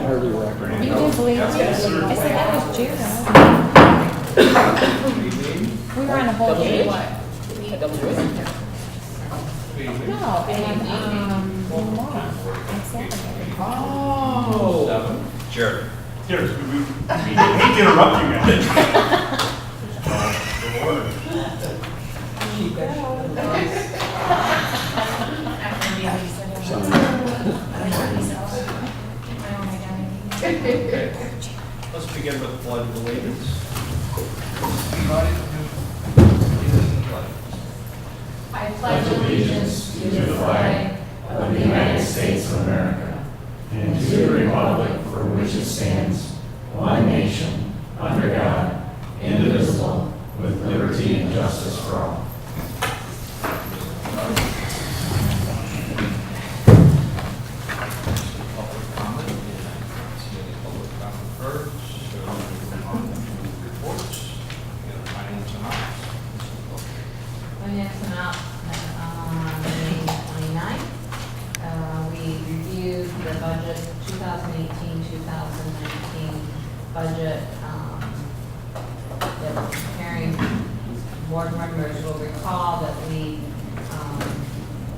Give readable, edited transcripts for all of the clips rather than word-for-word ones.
hardly recognize. You didn't believe me? I said that was Jared. We were on a whole day. A double joy? No, and Laura on Saturday. Oh. Sure. Here, we hate to interrupt you guys. Let's begin with the pledge of allegiance. I pledge allegiance to the flag of the United States of America and to the republic for which it stands, one nation, under God, indivisible, with liberty and justice for all. Public comment. See any public comment first. So on reports. Finance and ops. Finance and Ops, on May 29th, we reviewed the budget, 2018-2019 budget, that we're preparing. Board members will recall that we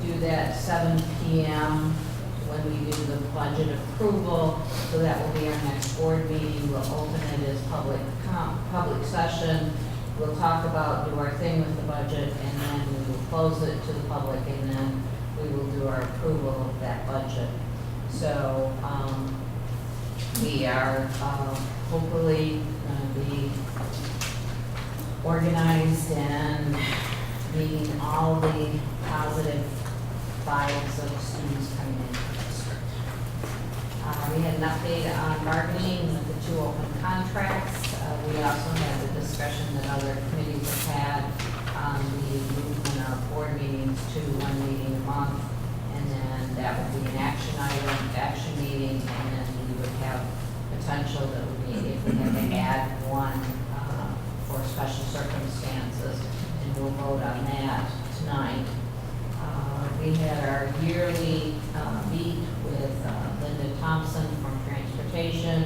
do that 7 p.m. when we do the budget approval, so that will be our next board meeting. We'll open it as public session. We'll talk about, do our thing with the budget, and then we will close it to the public, and then we will do our approval of that budget. So, we are hopefully going to be organized and meeting all the positive vibes of students coming into the district. We had an update on bargaining with the 2 open contracts. We also had the discussion that other committees have had on the movement of board meetings to 1 meeting a month. And then that would be an action item, action meeting, and then we would have potential that would be if we had to add one for special circumstances, and we'll vote on that tonight. We had our yearly meet with Linda Thompson from Transportation.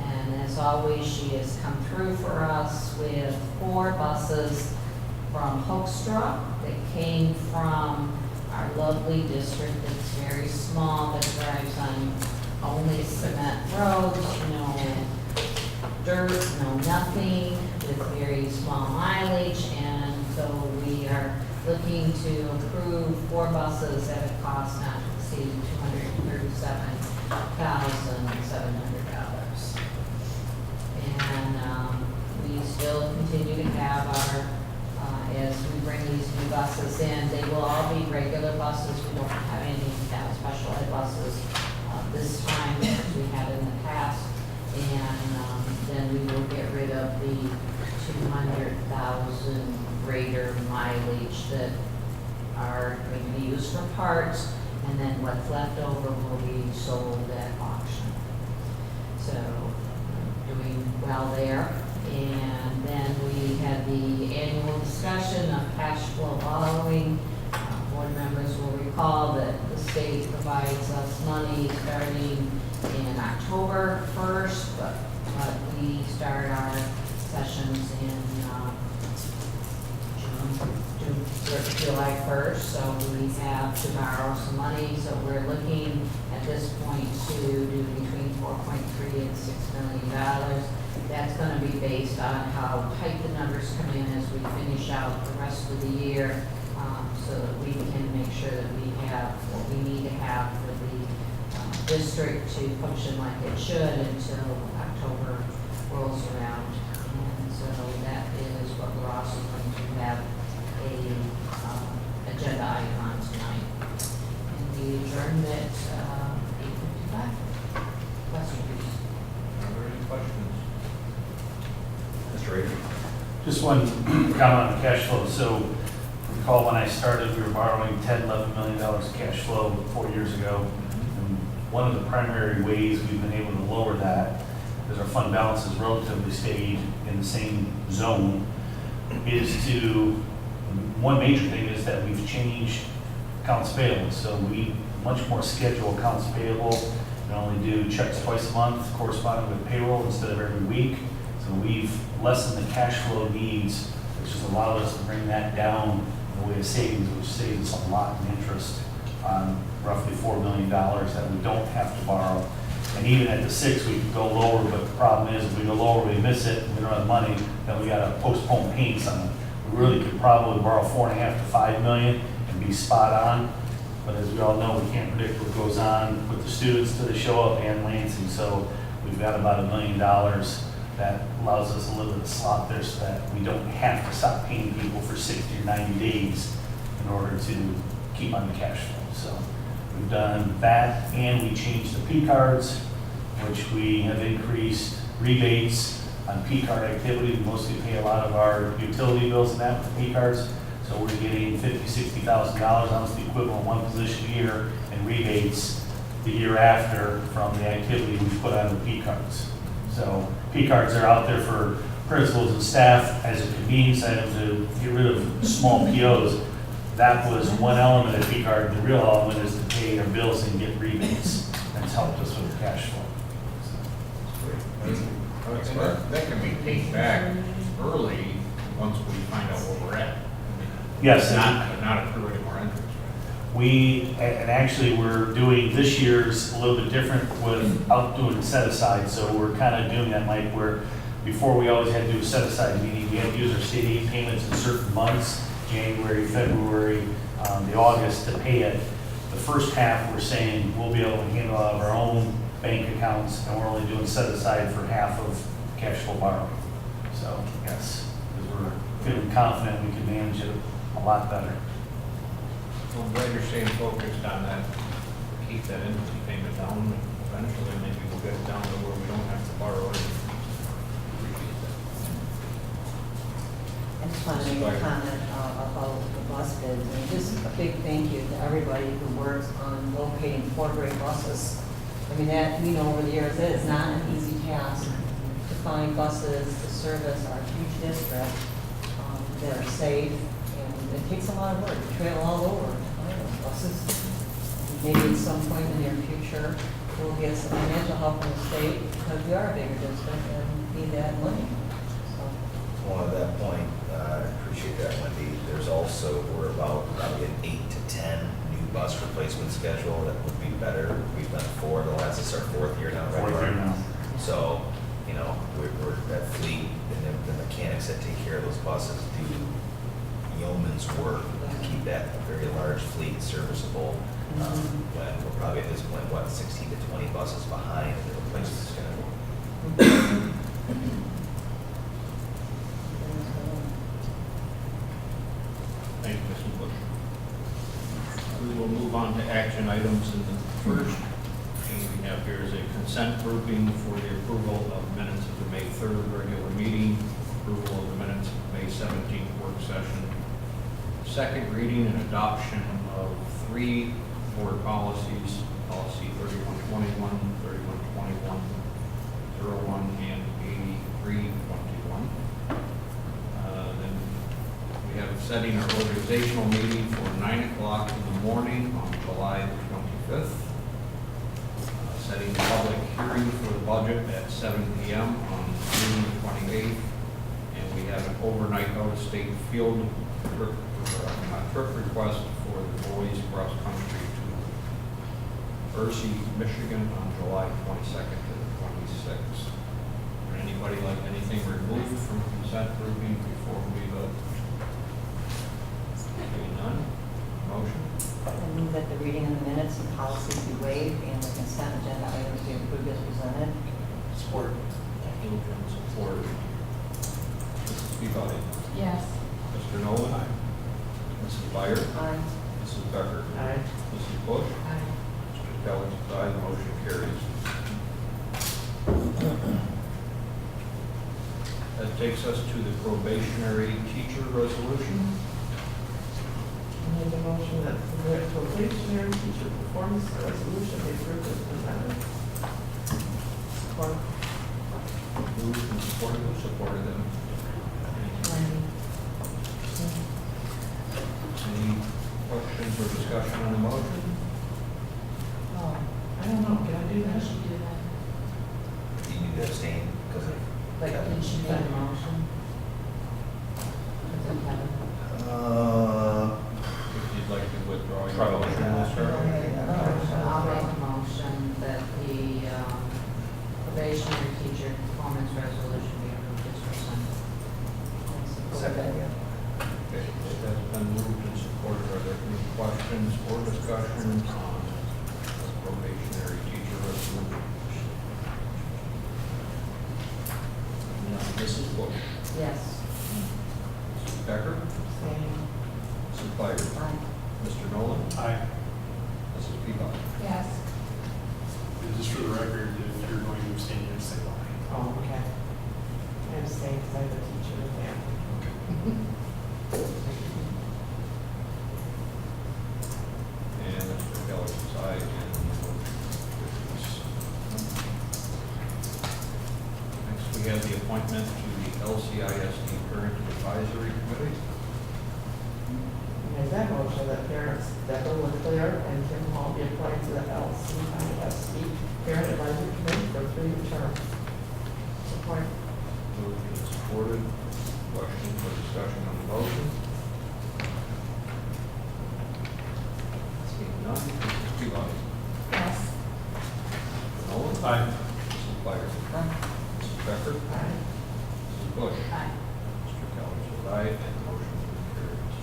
And as always, she has come through for us with 4 buses from Hoekstra that came from our lovely district that's very small, that drives on only cement roads, no dirt, no nothing, with very small mileage. And so we are looking to approve 4 buses at a cost not to exceed $237,700. And we still continue to have our, as we bring these new buses in, they will all be regular buses. We don't have any special ed buses this time as we had in the past. And then we will get rid of the 200,000 greater mileage that are going to be used for parts, and then what's left over will be sold at auction. So, doing well there. And then we had the annual discussion of cash flow borrowing. Board members will recall that the state provides us money starting in October 1st, but we start our sessions in July 1st, so we have to borrow some money. So we're looking at this point to do between $4.3 and $6 million. That's going to be based on how tight the numbers come in as we finish out the rest of the year, so that we can make sure that we have what we need to have for the district to function like it should until October rolls around. And so that is what we're also going to have a agenda item on tonight. And we adjourned at 8:55. Questions? Are there any questions? Mr. Rader? Just one comment on the cash flow. So recall when I started, we were borrowing $10, $11 million of cash flow 4 years ago. And one of the primary ways we've been able to lower that, because our fund balance has relatively stayed in the same zone, is to, one major thing is that we've changed accounts payable. So we much more schedule accounts payable We only do checks twice a month, corresponding with payroll instead of every week. So we've lessened the cash flow needs, which has allowed us to bring that down in the way of savings, which saves us a lot in interest on roughly $4 million that we don't have to borrow. And even at the 6, we can go lower, but the problem is if we go lower, we miss it, we don't have money, then we gotta postpone paying some. We really could probably borrow 4.5 to 5 million and be spot on. But as we all know, we can't predict what goes on with the students till they show up and Lansing. So we've got about $1 million that allows us a little bit of slot there so that we don't have to stop paying people for 60 or 90 days in order to keep on the cash flow. So we've done that, and we changed the P cards, which we have increased rebates on P card activity. We mostly pay a lot of our utility bills and that with P cards. So we're getting $50,000, $60,000, almost the equivalent of one position a year in rebates the year after from the activity we put on the P cards. So P cards are out there for principals and staff as a convenience item to get rid of small POs. That was one element of P card. The real element is to pay our bills and get rebates. That's helped us with the cash flow. And that can be paid back early once we find out where we're at. Yes. Not accrue any more interest. And actually, we're doing this year's a little bit different without doing set aside. So we're kind of doing that, Mike, where before we always had to do a set aside meaning we had to use our state aid payments in certain months, January, February, the August to pay it. The first half, we're saying we'll be able to handle out of our own bank accounts, and we're only doing set aside for half of cash flow borrowing. So yes, because we're feeling confident we can manage it a lot better. Well, I'm glad you're staying focused on that, keep that interest payment down. Eventually, maybe we'll get it down to where we don't have to borrow it. Appreciate that. I just want to make a comment about the bus bids, and just a big thank you to everybody who works on locating 4 great buses. I mean, that, we know over the years, that is not an easy task to find buses to service our huge district that are safe, and it takes a lot of work to trail all over to find those buses. Maybe at some point in the near future, we'll get some financial help from the state, because we are a bigger district and need that money. So, One of that point, I appreciate that, Wendy. There's also, we're about probably an 8 to 10 new bus replacement schedule that would be better. We've done 4, this is our 4th year now, right? Fourth year now. So, you know, we're that fleet, and the mechanics that take care of those buses do yeoman's work to keep that very large fleet serviceable. When we're probably at this point, 16 to 20 buses behind the replacement schedule. Thank you, Mr. Bush. We will move on to action items in the first. We have here is a consent grouping for the approval of minutes of the May 3rd regular meeting, approval of the minutes of May 17th work session, second reading and adoption of 3 board policies, policy 3121, 3121, 01, and 8321. Then we have setting our organizational meeting for 9 o'clock in the morning on July the 25th. Setting the public hearing for the budget at 7 p.m. on June the 28th. And we have an overnight out-of-state field trip request for the boys cross-country to Bercy, Michigan on July 22nd to the 26th. Would anybody like anything removed from consent grouping before we vote? Seeing none? Motion? I move that the reading of the minutes and policies be waived and the consent agenda items be approved as presented. Support. Moved and supported. Mrs. Peabody. Yes. Mr. Nolan. Aye. Mrs. Byer. Aye. Mrs. Becker. Aye. Mrs. Bush. Aye. Mr. Kelly, aye. The motion carries. That takes us to the probationary teacher resolution. I make a motion that the probationary teacher performance resolution be approved as presented. Support. Moved and supported. Who supported them? Any questions or discussion on the motion? I don't know, can I do that. You need to abstain because of. But did she make a motion? Is it Kevin? If you'd like to withdraw your Probably motion, not. Mr. I'll make a motion that the probationary teacher performance resolution be approved as presented. Second, yeah. Okay, it has been moved and supported. Are there any questions or discussions on the probationary teacher resolution? No. Mrs. Bush? Yes. Mrs. Becker? Same. Mrs. Byer? Aye. Mr. Nolan? Aye. Mrs. Peabody? Yes. And just for the record, if you're going to abstain, you have to say aye. Oh, okay. I'm staying because I'm the teacher of family. And Mr. Keller says aye, and the motion carries. Next, we have the appointment to the LCISD Parent Advisory Committee. There's that motion that parents Deborah Lapeer and Tim Hall be appointed to the LCISD Parent Advisory Committee for a 3-year term. Support. Moved and supported. Questions or discussion on the motion? Seeing none, Mrs. Peabody? Yes. Mr. Nolan? Aye. Mrs. Byer? Mrs. Becker? Aye. Mrs. Bush? Aye. Mr. Keller says aye, and the motion carries.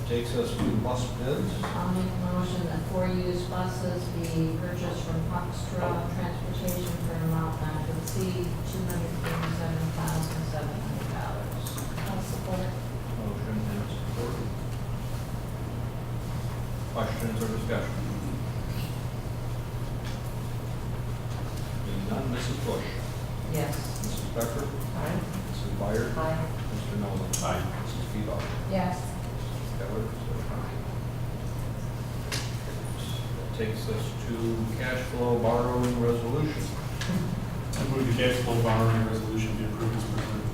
Takes us to bus bids. I'll make a motion that 4 used buses be purchased from Foxtrot Transportation for an amount not to exceed $237,700. I'll support it. Motion and support. Questions or discussion? Being none, Mrs. Bush? Yes. Mrs. Becker? Aye. Mrs. Byer? Aye. Mr. Nolan? Aye. Mrs. Peabody? Yes. Keller says aye. That takes us to cash flow borrowing resolution. I move the cash flow borrowing resolution be approved as presented.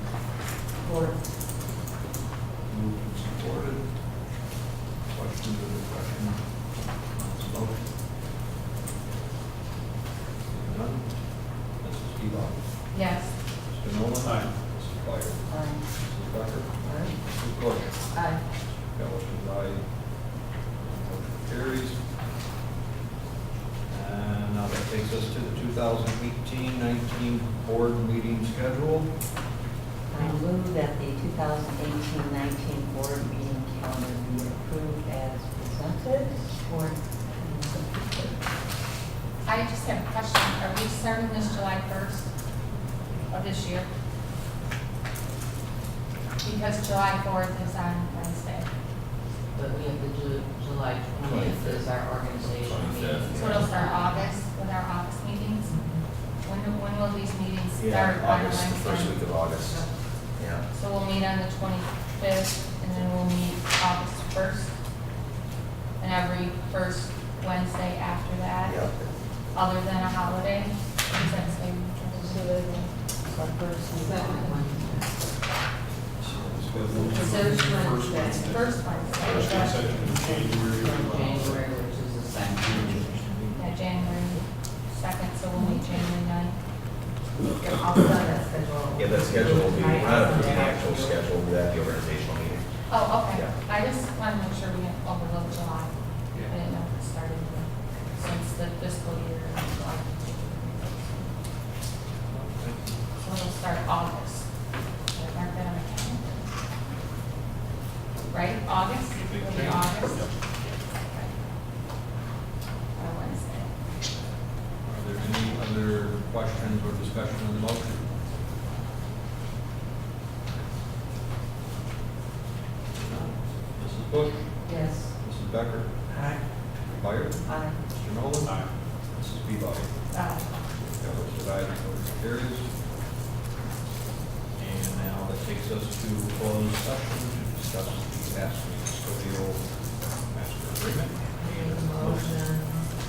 Support. Moved and supported. Questions or discussion on this motion? Seeing none. Mrs. Peabody? Yes. Mr. Nolan? Aye. Mrs. Byer? Aye. Mrs. Becker? Mrs. Bush? Aye. Keller says aye. Motion carries. And now that takes us to the 2018-19 board meeting schedule. I move that the 2018-19 board meeting calendar be approved as presented. Or I just have a question. Are we starting this July 1st of this year? Because July 4th is on Wednesday. But we have the July 20th is our organizational meeting. So it'll start August with our August meetings? When will these meetings Yeah, start on August, the first Wednesday? week of August. Yeah. So we'll meet on the 25th and then we'll meet August 1st. And every first Wednesday after that, Yep. other than a holiday? Or does that say? First Wednesday. First First Wednesday. and second of January. January, which is the second. Yeah, January 2nd, so we'll meet January 9th. I'll send that schedule. Yeah, that schedule will be, we're not approving the actual schedule, we'll have the organizational meeting. Oh, okay. Yeah. I just want to make sure we didn't overlook July. I didn't know if it started since the fiscal year. in July. So it'll start August. Mark that on my calendar. Right, August? Big It'll be change. August? Yep. Okay. Or Wednesday. Are there any other questions or discussion on the motion? None. Mrs. Bush? Yes. Mrs. Becker? Aye. Mr. Byer? Aye. Mr. Nolan? Aye. Mrs. Peabody? Aye. Keller says aye, the motion carries. And now that takes us to closed session to discuss the ASME custodial master agreement. Make a motion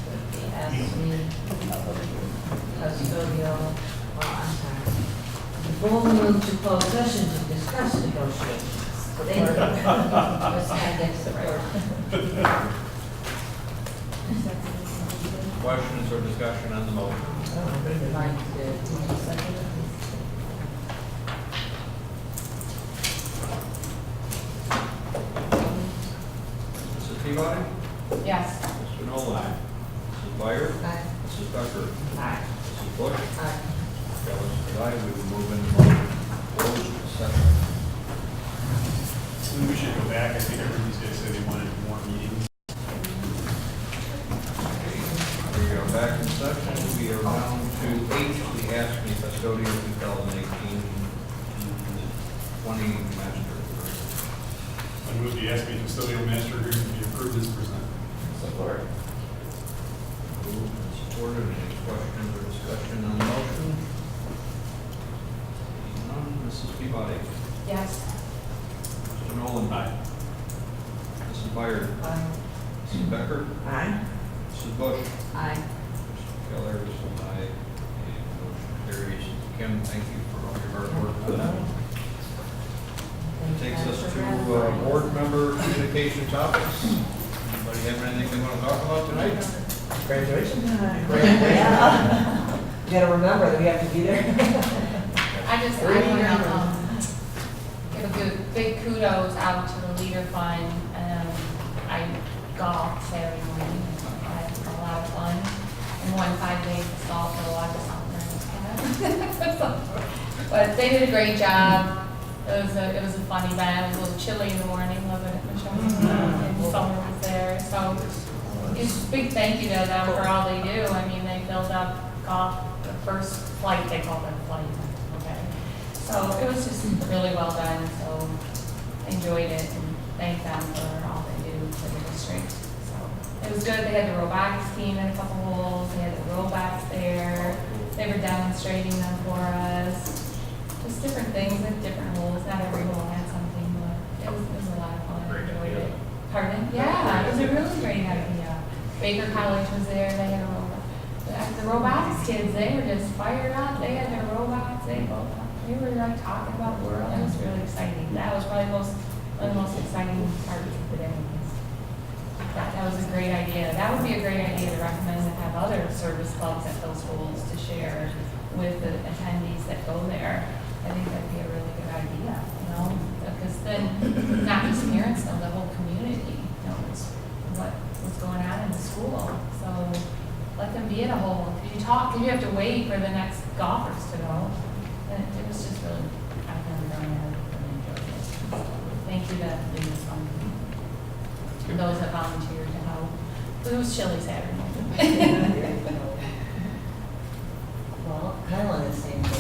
that the ASME custodial, I'm sorry. The board move to close session to discuss negotiations. Thank you. Let's kind of get the right. questions or discussion on the motion? Mine did. Second. Mrs. Peabody? Yes. Mr. Nolan? Mrs. Dwyer? Aye. Mrs. Becker? Aye. Mrs. Bush? Aye. Ellis is aye. We will move into motion closed session. We should go back. I think I heard these guys say they wanted more meetings. We are back in session. We are down to H, the ASME custodial 2018-20 master. I move the ASME custodial master agreement be approved as presented. Support. Moved and supported. Any questions or discussion on the motion? Seeing none. Mrs. Peabody? Yes. Mr. Nolan? Aye. Mrs. Dwyer? Aye. Mrs. Becker? Aye. Mrs. Bush? Aye. Mr. Keller is an aye. And motion carries. Kim, thank you for all your hard work. Takes us to board member communication topics. Anybody have anything they want to talk about tonight? Graduation time. Yeah. You gotta remember that we have to be there. I want to give a big kudos out to the Leader Fund. I golfed Saturday morning. I had a lot of fun and won 5 days of golf, so I was out there. But they did a great job. It was a fun event. It was a little chilly in the morning, wasn't it, Michelle? And summer was there. So it's a big thank you to them for all they do. I mean, they filled up golf, the first flight, they called it a flight, okay? So it was just really well done. So I enjoyed it and thank them for all they do for the district. So it was good. They had the robotics team in a couple holes. They had the robots there. They were demonstrating them for us. Just different things at different holes. Not every hole had something, but it was a lot of fun. Great I enjoyed idea. it. Pardon? Yeah, it was a really great idea. Baker College was there. They had a robot. The robotics kids, they were just fired up. They had their robots. They were like talking about the world. It was really exciting. That was probably one of the most exciting parts of the day. That was a great idea. That would be a great idea to recommend to have other service clubs at those schools to share with the attendees that go there. I think that'd be a really good idea, because then not just parents know, the whole community knows what's going on in the school. So let them be in a hole. Because you have to wait for the next golfers to go. And it was just really, I've never done it, I really enjoyed it. Thank you to Leaders Fund. And those that volunteered to help. It was chilly Saturday morning. Well, kind of on the same thing.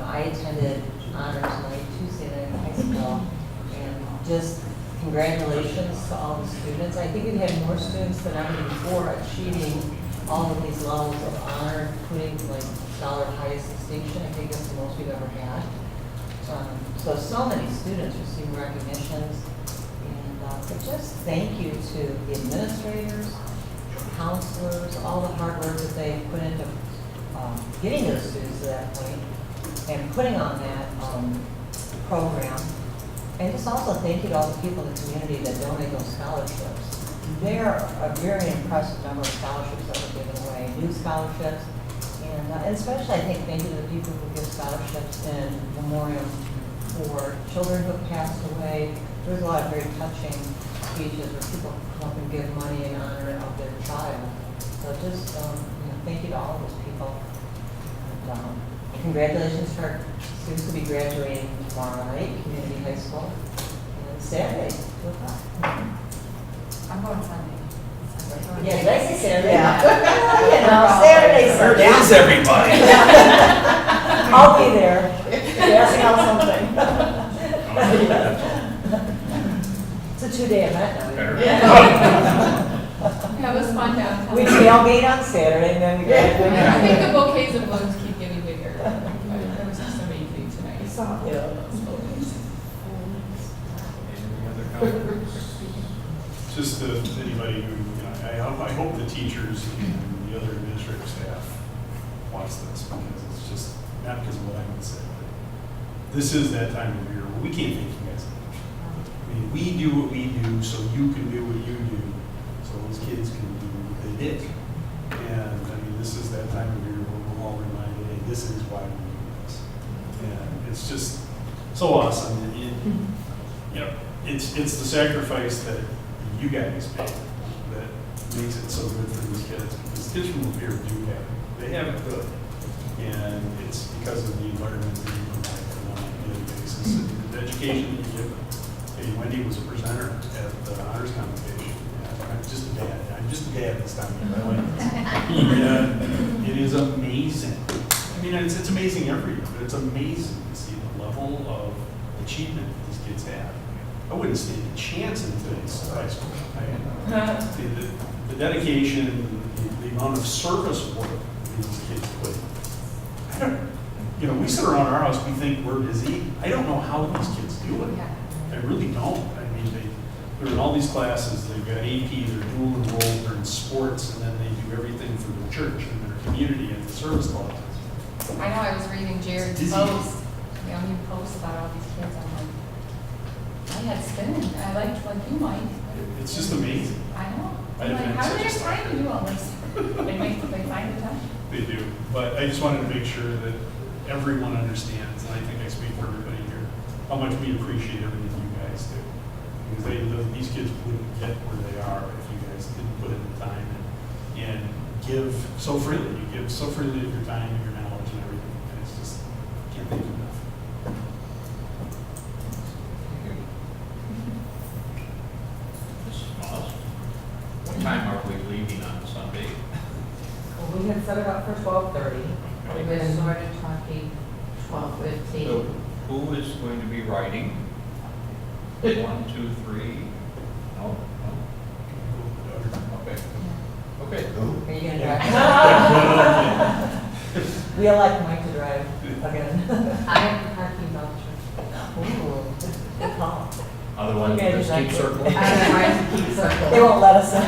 I attended honors night Tuesday night in high school, and just congratulations to all the students. I think we had more students than ever before achieving all of these levels of honor, including like scholar highest distinction. I think that's the most we've ever had. So many students receiving recognitions, and but just thank you to the administrators, counselors, all the hard work that they put into getting those students to that point and putting on that program. And just also thank you to all the people in the community that donate those scholarships. There are a very impressive number of scholarships that were given away, new scholarships, and especially I think thank you to the people who give scholarships in memoriam for children who have passed away. There's a lot of very touching speeches where people come up and give money in honor of their child. So just thank you to all of those people. And, congratulations to our students who will be graduating tomorrow night, community high school, and Saturday, 2 o'clock. I'm going Sunday. Yeah, that's Saturday. Yeah. Saturday, Where Sunday. is everybody? I'll be there, passing out something. It's a 2-day event now. Yeah, it was fun downtown. We tailgate on Saturday, and then we graduate. I think the bouquets of balloons keep getting bigger. There was just amazing tonight. Yeah. Any other comments? Just anybody who, I hope the teachers and the other administrative staff watch this, because it's just, not because of what I'm going to say, but this is that time of year where we can't thank you guys enough. I mean, we do what we do so you can do what you do, so those kids can do what they did. this is that time of year where we're all reminded, hey, this is why we do this. And it's just so awesome. And you know, it's the sacrifice that you guys make that makes it so good for these kids. Because kids from Lapeer do have it. They have it good. And it's because of the environment that you provide for them on a daily basis. And the education that you give them. Hey, Wendy was a presenter at the honors convocation. I'm just a dad. I'm just a dad this time. By the way. And it is amazing. I mean, it's amazing every year, but it's amazing to see the level of achievement that these kids have. I wouldn't stand a chance in today's high school. The dedication, the amount of service work these kids put in. I don't, you know, we sit around our house, we think we're busy. I don't know how these kids do it. I really don't. I mean, they're in all these classes, they've got AP, they're dual enrolled, they're in sports, and then they do everything for their church and their community and the service classes. I know, I was reading Jared's Dizzy. post, you know, he posts about all these kids, I'm like, I had spinning, I liked like you might. It's just amazing. I know. I I'm like, think how do such they a have time to sucker. do all this? They find the time. They do. But I just wanted to make sure that everyone understands, and I think I speak for everybody here, how much we appreciate everything you guys do. Because these kids wouldn't get where they are if you guys didn't put in the time and give so freely. You give so freely of your time and your knowledge and everything. And it's just, can't thank you enough. Mrs. Moss, what time are we leaving on Sunday? Well, we had set it up for 12:30. Okay. We've been sort of talking 12:15. So who is going to be writing? 1, 2, 3? No? Okay. Okay. Are you gonna drive? We elect Mike to drive again. I have the parking voucher. Ooh, good call. Other one, Okay, just keep exactly. circling. I'm trying to keep circling. They won't let us in.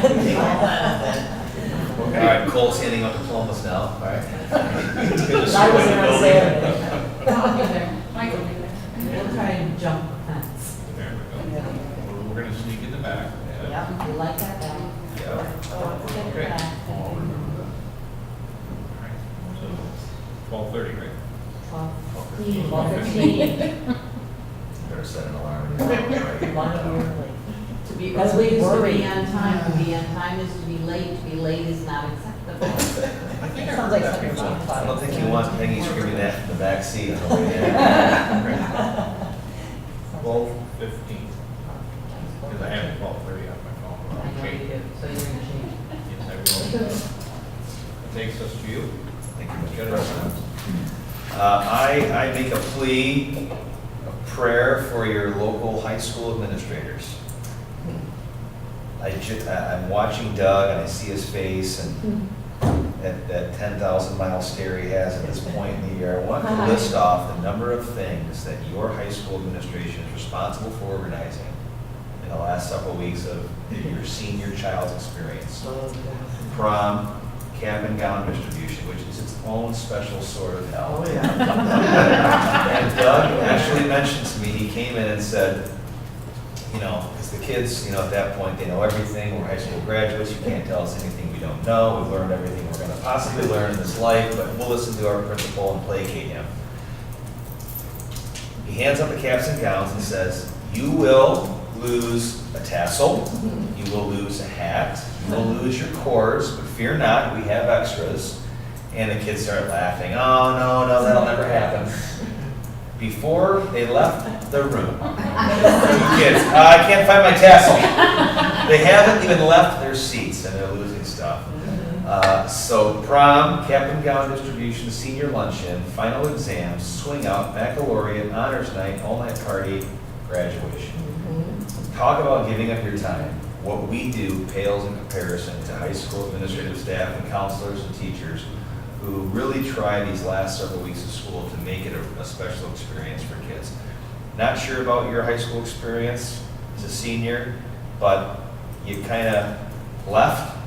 All right, Cole's handing out diplomas now, all right? It's good to see I you wasn't in the gonna say building. anything. I'll be there, Mike will be there. We'll try and jump the fence. There we go. We're going to sneak in the back. Yep, we like that back. Yeah. Oh, it's a good Okay. back. I'll remember that. All right. So 12:30, right? 12:15. Better set an alarm. in your house, right? One of you early. To be Because early we is to worry. be on time, to be on time is to be late, to be late is not acceptable. Sounds like something about I don't think you want Peggy screaming that in the back seat on the way there. 12:15. Because I have 12:30 on my phone. I know Okay. you do, so you're gonna change. Yes, I will. That takes us to you. Thank you, Mr. President. I make a plea, a prayer for your local high school administrators. I'm watching Doug and I see his face and that 10,000 mile stare he has at this point in the year. I want to list off the number of things that your high school administration is responsible for organizing in the last several weeks of your senior child's experience. Prom, cap and gown distribution, which is its own special sort of hell. Oh, yeah. And Doug actually mentioned to me, he came in and said, you know, because the kids, you know, at that point, they know everything. We're high school graduates. You can't tell us anything we don't know. We've learned everything we're going to possibly learn in this life, but we'll listen to our principal and placate him. He hands up the caps and gowns and says, you will lose a tassel. You will lose a hat. You will lose your cords, but fear not, we have extras. And the kids start laughing. Oh, no, that'll never happen. Before they left the room, two kids, I can't find my tassel. They haven't even left their seats and they're losing stuff. So prom, cap and gown distribution, senior luncheon, final exams, swing out, baccalaureate, honors night, all-night party, graduation. Talk about giving up your time. What we do pales in comparison to high school administrative staff and counselors and teachers who really try these last several weeks of school to make it a special experience for kids. Not sure about your high school experience as a senior, but you kind of left,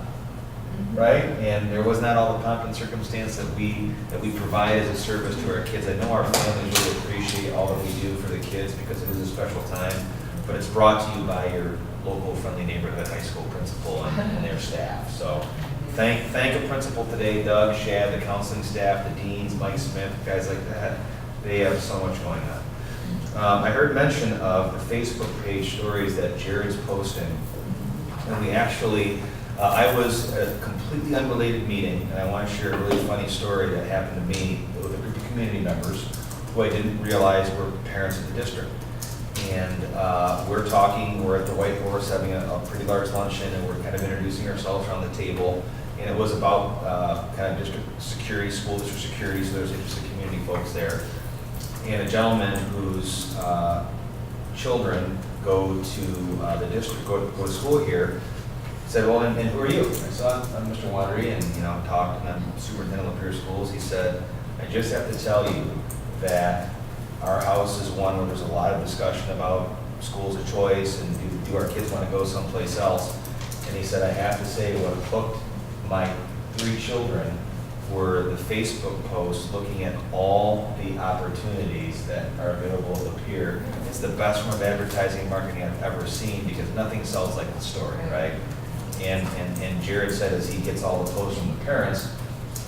right? And there was not all the pomp and circumstance that we provide as a service to our kids. I know our families really appreciate all that we do for the kids because it is a special time, but it's brought to you by your local friendly neighborhood high school principal and their staff. So thank a principal today, Doug, Shad, the counseling staff, the deans, Mike Smith, guys like that. They have so much going on. I heard mention of the Facebook page stories that Jared's posting. And we actually, I was at a completely unrelated meeting, and I want to share a really funny story that happened to me with a group of community members who I didn't realize were parents of the district. And we're talking, we're at the White Horse having a pretty large luncheon, and we're kind of introducing ourselves around the table. And it was about kind of district security, school district security, so there's interested community folks there. And a gentleman whose children go to the district, go to school here, said, well, and who are you? I said, I'm Mr. Watery, and talked, and I'm superintendent of Lapeer Schools. He said, I just have to tell you that our house is one where there's a lot of discussion about schools of choice and do our kids want to go someplace else. And he said, I have to say what hooked my 3 children were the Facebook posts looking at all the opportunities that are available at Lapeer. It's the best form of advertising and marketing I've ever seen because nothing sells like the story, right? And Jared said as he gets all the posts from the parents,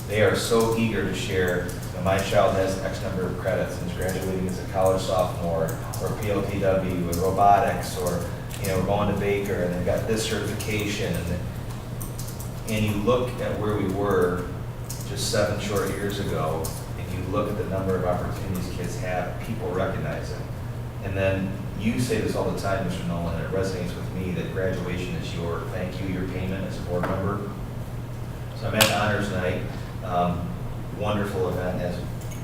they are so eager to share, my child has X number of credits and is graduating as a college sophomore, or PLTW, or robotics, or we're going to Baker and they've got this certification. And you look at where we were just 7 short years ago, and you look at the number of opportunities kids have, people recognize it. And then you say this all the time, Mr. Nolan, and it resonates with me that graduation is your thank you, your payment as a board member. So I'm at honors night, wonderful event as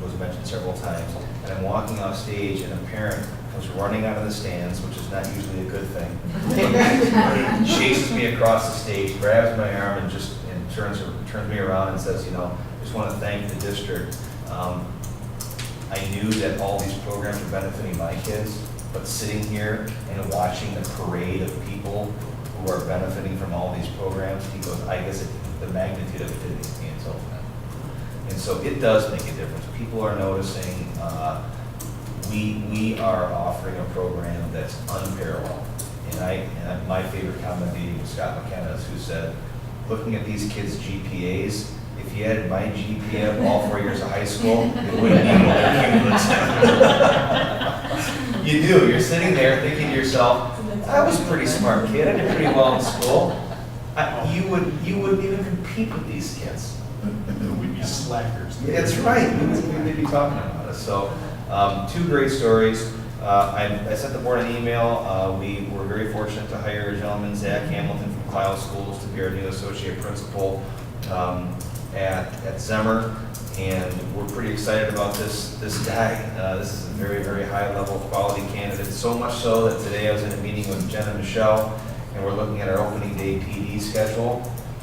was mentioned several times, and I'm walking off stage and a parent comes running out of the stands, which is not usually a good thing. Chases me across the stage, grabs my arm and turns me around and says, just want to thank the district. I knew that all these programs were benefiting my kids, but sitting here and watching the parade of people who are benefiting from all these programs, he goes, I guess the magnitude of it didn't hit me until then. And so it does make a difference. People are noticing. We are offering a program that's unparalleled. And my favorite comment meeting was Scott McKenna's, who said, looking at these kids' GPAs, if you added my GPA of all 4 years of high school, it wouldn't equal their cumulative. You do. You're sitting there thinking to yourself, I was a pretty smart kid. I did pretty well in school. You wouldn't even compete with these kids. We'd be slackers. That's right. We'd be talking about it. So, 2 great stories. I sent the board an email. We were very fortunate to hire a gentleman, Zach Hamilton from Clio Schools, to be our new associate principal at Zemmer, and we're pretty excited about this guy. This is a very, very high level quality candidate. So much so that today I was in a meeting with Jen and Michelle, and we're looking at our opening day PD schedule.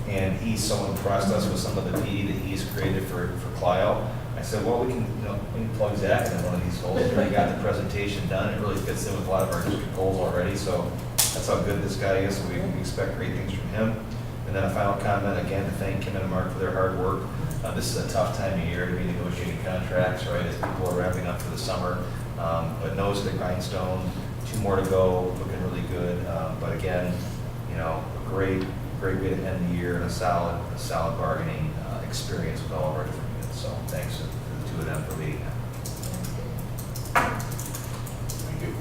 And he's so impressed us with some of the PD that he's created for Clio. I said, well, we can plug Zach into one of these goals. We already got the presentation done. It really fits in with a lot of our district goals already. So that's how good this guy is. So we expect great things from him. And then a final comment, again, to thank Kim and Mark for their hard work. This is a tough time of year to be negotiating contracts, right, as people are wrapping up for the summer. But nose to the grindstone, 2 more to go, looking really good. But again, a great way to end the year and a solid bargaining experience with all of our different units. So thanks to the 2 of them for leading that. Thank you.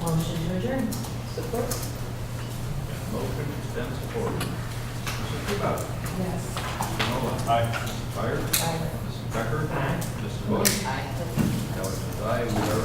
Motion to adjourn. Support? Motion and support. Mrs. Kubak. Yes. Mr. Nolan. Aye. Mrs. Fire. Aye. Mrs. Becker. Aye. Mrs. Bush. Aye. Alex is aye. We are